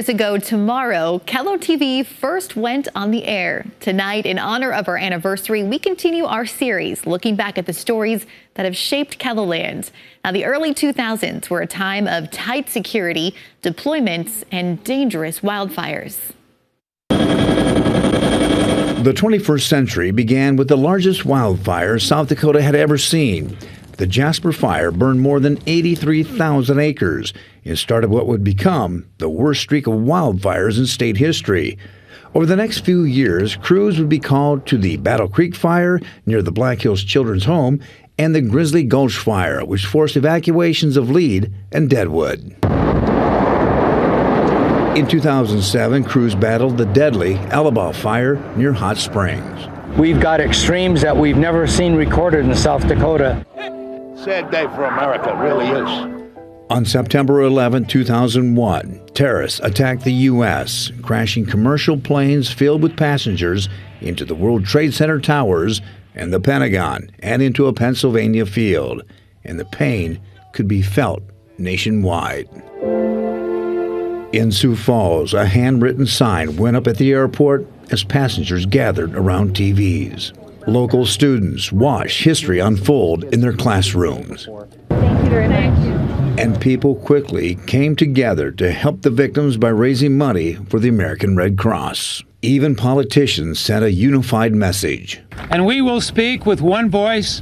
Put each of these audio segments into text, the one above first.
years ago tomorrow, KELO TV first went on the air. Tonight, in honor of our anniversary, we continue our series looking back at the stories that have shaped KELOLAND. Now, the early 2000s were a time of tight security, deployments, and dangerous wildfires. The 21st century began with the largest wildfire South Dakota had ever seen. The Jasper Fire burned more than 83,000 acres and started what would become the worst streak of wildfires in state history. Over the next few years, crews would be called to the Battle Creek Fire near the Black Hills Children's Home and the Grizzly Gulch Fire, which forced evacuations of Lead and Deadwood. In 2007, crews battled the deadly Alibaugh Fire near Hot Springs. We've got extremes that we've never seen recorded in South Dakota. Sad day for America, it really is. On September 11, 2001, terrorists attacked the U.S., crashing commercial planes filled with passengers into the World Trade Center towers and the Pentagon and into a Pennsylvania field. And the pain could be felt nationwide. In Sioux Falls, a handwritten sign went up at the airport as passengers gathered around TVs. Local students watched history unfold in their classrooms. Thank you very much. And people quickly came together to help the victims by raising money for the American Red Cross. Even politicians sent a unified message. And we will speak with one voice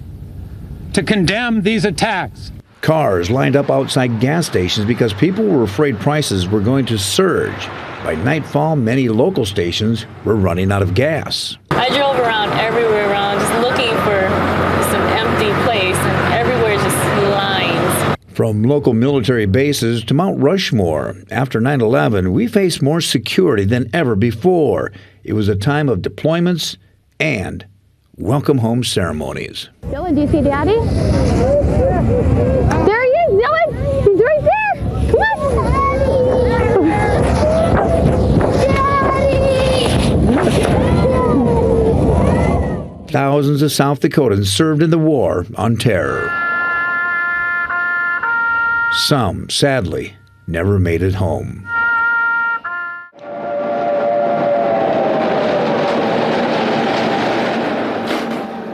to condemn these attacks. Cars lined up outside gas stations because people were afraid prices were going to surge. By nightfall, many local stations were running out of gas. I drove around everywhere around just looking for some empty place, and everywhere just lines. From local military bases to Mount Rushmore, after 9/11, we faced more security than ever before. It was a time of deployments and welcome home ceremonies. Dylan, do you see Daddy? There he is, Dylan! He's right there! Come on! Thousands of South Dakotans served in the war on terror. Some, sadly, never made it home.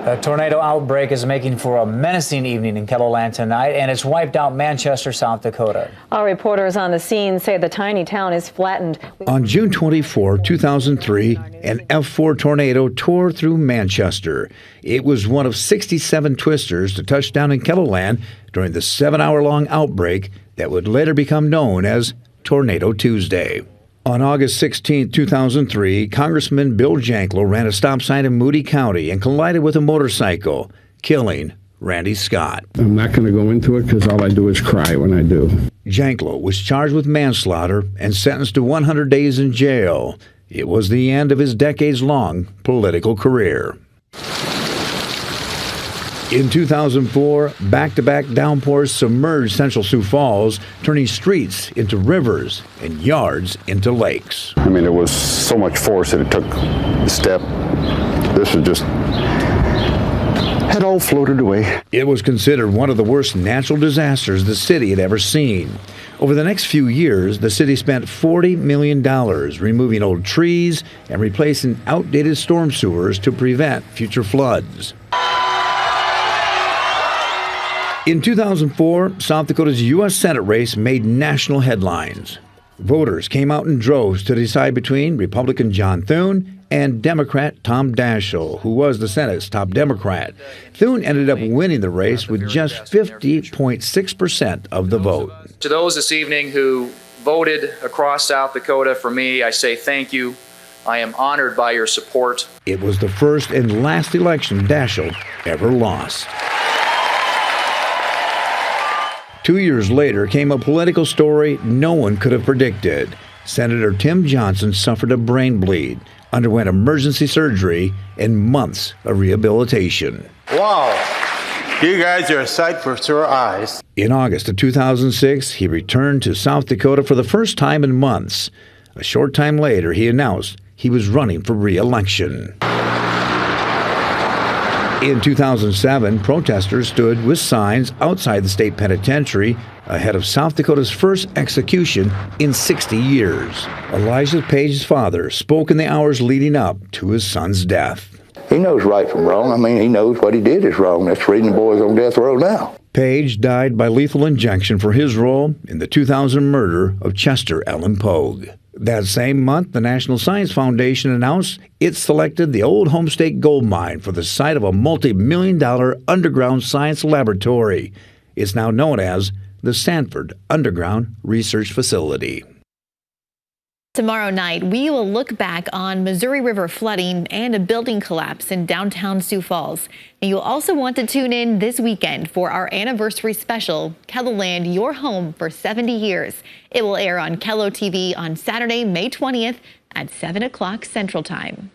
A tornado outbreak is making for a menacing evening in KELOLAND tonight, and it's wiped out Manchester, South Dakota. Our reporters on the scene say the tiny town is flattened. On June 24, 2003, an F4 tornado tore through Manchester. It was one of 67 twisters to touch down in KELOLAND during the 7-hour-long outbreak that would later become known as Tornado Tuesday. On August 16, 2003, Congressman Bill Janklow ran a stop sign in Moody County and collided with a motorcycle, killing Randy Scott. I'm not going to go into it because all I do is cry when I do. Janklow was charged with manslaughter and sentenced to 100 days in jail. It was the end of his decades-long political career. In 2004, back-to-back downpours submerged central Sioux Falls, turning streets into rivers and yards into lakes. I mean, there was so much force that it took a step. This was just, had all floated away. It was considered one of the worst natural disasters the city had ever seen. Over the next few years, the city spent $40 million removing old trees and replacing outdated storm sewers to prevent future floods. In 2004, South Dakota's U.S. Senate race made national headlines. Voters came out in droves to decide between Republican John Thune and Democrat Tom Daschle, who was the Senate's top Democrat. Thune ended up winning the race with just 50.6% of the vote. To those this evening who voted across South Dakota for me, I say thank you. I am honored by your support. It was the first and last election Daschle ever lost. 2 years later came a political story no one could have predicted. Senator Tim Johnson suffered a brain bleed, underwent emergency surgery, and months of rehabilitation. Wow, you guys are a sight for sore eyes. In August of 2006, he returned to South Dakota for the first time in months. A short time later, he announced he was running for re-election. In 2007, protesters stood with signs outside the state penitentiary ahead of South Dakota's first execution in 60 years. Elijah Page's father spoke in the hours leading up to his son's death. He knows right from wrong. I mean, he knows what he did is wrong. That's the reason the boy's on death row now. Page died by lethal injection for his role in the 2000 murder of Chester Ellen Pogue. That same month, the National Science Foundation announced it selected the old Home State Gold Mine for the site of a multi-million-dollar underground science laboratory. It's now known as the Sanford Underground Research Facility. Tomorrow night, we will look back on Missouri River flooding and a building collapse in downtown Sioux Falls. And you'll also want to tune in this weekend for our anniversary special, KELOLAND, Your Home for 70 Years. It will air on KELO TV on Saturday, May 20th at 7 o'clock Central Time.